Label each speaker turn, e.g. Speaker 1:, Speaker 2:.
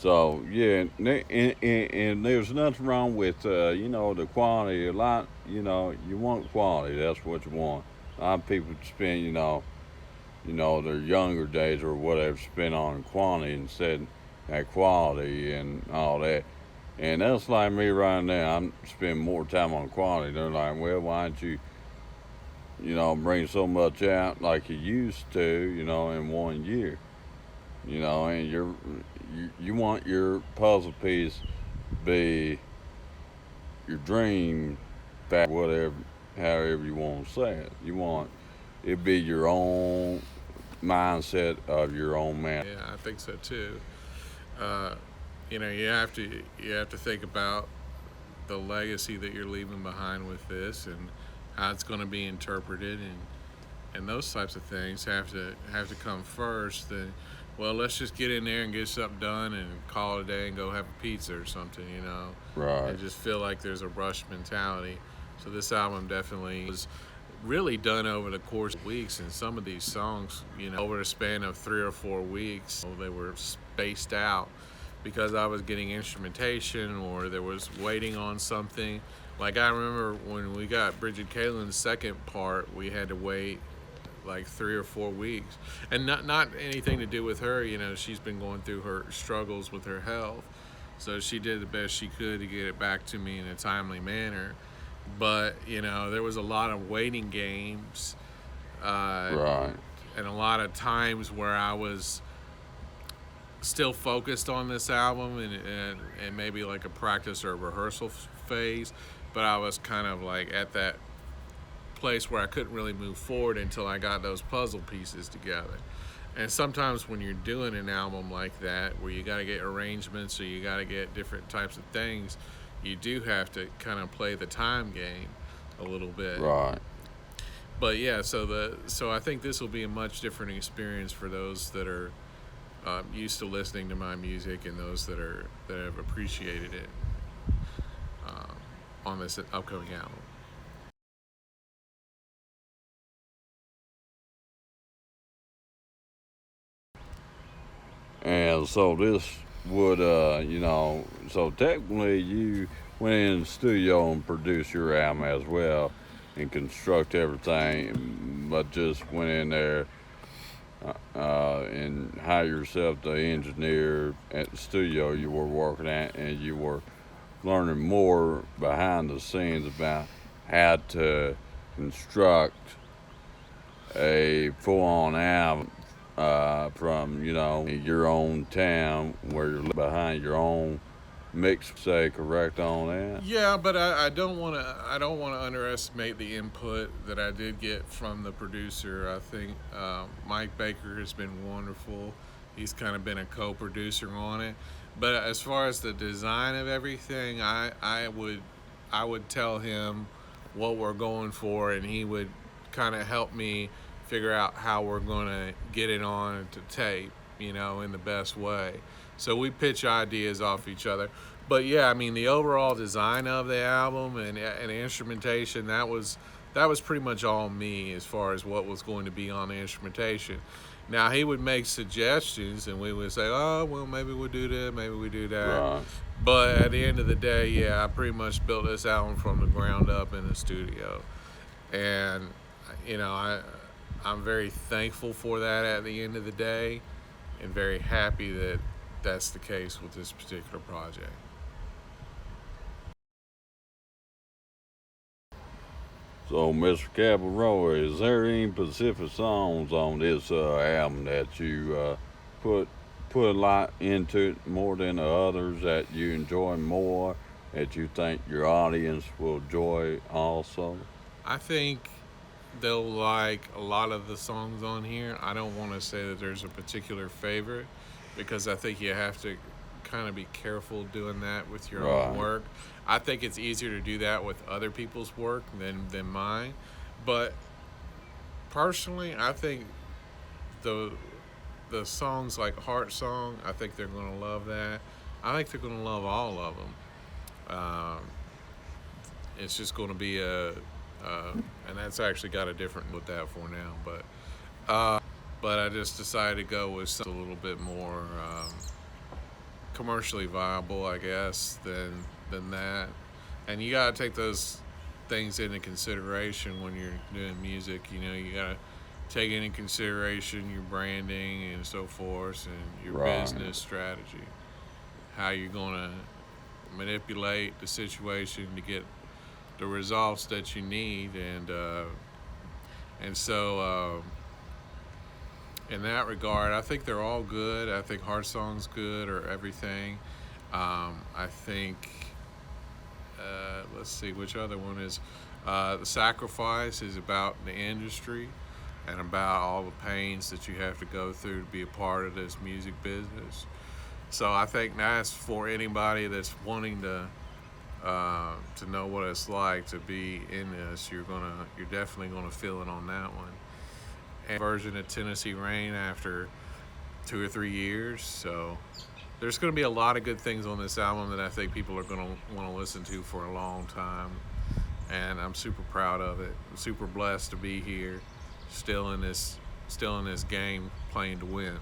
Speaker 1: So yeah, and there's nothing wrong with the quality. A lot, you want quality. That's what you want. A lot of people spend their younger days or whatever spent on quantity instead of quality and all that. And that's like me right now. I'm spending more time on quality. They're like, well, why don't you bring so much out like you used to, in 1 year, and you want your puzzle piece be your dream whatever, however you want to say it. You want it be your own mindset of your own man.
Speaker 2: Yeah, I think so too. Uh, you have to think about the legacy that you're leaving behind with this and how it's going to be interpreted and those types of things have to come first. Then, well, let's just get in there and get something done and call it a day and go have a pizza or something,
Speaker 1: Right,
Speaker 2: and just feel like there's a rush mentality. So this album definitely was really done over the course of weeks, and some of these songs, over the span of 3 or 4 weeks, they were spaced out because I was getting instrumentation or there was waiting on something. Like I remember when we got Bridget Kalen's second part, we had to wait like 3 or 4 weeks, and not anything to do with her. She's been going through her struggles with her health, so she did the best she could to get it back to me in a timely manner. But there was a lot of waiting games, uh,
Speaker 1: right,
Speaker 2: and a lot of times where I was still focused on this album and maybe like a practice or a rehearsal phase, but I was kind of like at that place where I couldn't really move forward until I got those puzzle pieces together. And sometimes when you're doing an album like that, where you got to get arrangements or you got to get different types of things, you do have to kind of play the time game a little bit.
Speaker 1: right.
Speaker 2: But yeah, so I think this will be a much different experience for those that are used to listening to my music and those that have appreciated it um, on this upcoming album.
Speaker 1: And so this would, so technically you went in the studio and produced your album as well and construct everything, but just went in there and hire yourself the engineer at the studio you were working at, and you were learning more behind the scenes about how to construct a full-on album from your own town where you're behind your own mix. Say correct on that.
Speaker 2: Yeah, but I don't want to underestimate the input that I did get from the producer. I think Mike Baker has been wonderful. He's kind of been a co-producer on it. But as far as the design of everything, I would tell him what we're going for, and he would kind of help me figure out how we're going to get it on to tape, in the best way. So we pitch ideas off each other. But yeah, I mean the overall design of the album and instrumentation, that was pretty much all me as far as what was going to be on the instrumentation. Now he would make suggestions and we would say, oh well, maybe we'll do that, maybe we do that.
Speaker 1: Right.
Speaker 2: But at the end of the day, yeah, I pretty much built this album from the ground up in the studio, and I'm very thankful for that at the end of the day, and very happy that that's the case with this particular project.
Speaker 1: So, Mr. Cabarro, is there any specific songs on this album that you put put a lot into it more than the others that you enjoy more, that you think your audience will enjoy also?
Speaker 2: I think they'll like a lot of the songs on here. I don't want to say that there's a particular favorite because I think you have to kind of be careful doing that with your own
Speaker 1: Right,
Speaker 2: work. I think it's easier to do that with other people's work than mine. But personally, I think the the songs like Heart Song, I think they're going to love that. I think they're going to love all of them. Um, it's just going to be and that's actually got a different with that for now. But I just decided to go with something a little bit more commercially viable, I guess, than that. And you gotta take those things into consideration when you're doing music. You know, you gotta take into consideration your branding and so forth, and your
Speaker 1: Right.
Speaker 2: business strategy, how you're gonna manipulate the situation to get the results that you need, and so. In that regard, I think they're all good. I think Heart Song's good or everything. I think, let's see, which other one is. The Sacrifice is about the industry and about all the pains that you have to go through to be a part of this music business. So I think that's for anybody that's wanting to know what it's like to be in this. You're definitely gonna feel it on that one. And version of Tennessee Rain after 2 or 3 years. So there's going to be a lot of good things on this album that I think people are going to want to listen to for a long time. And I'm super proud of it. I'm super blessed to be here, still in this game, playing to win.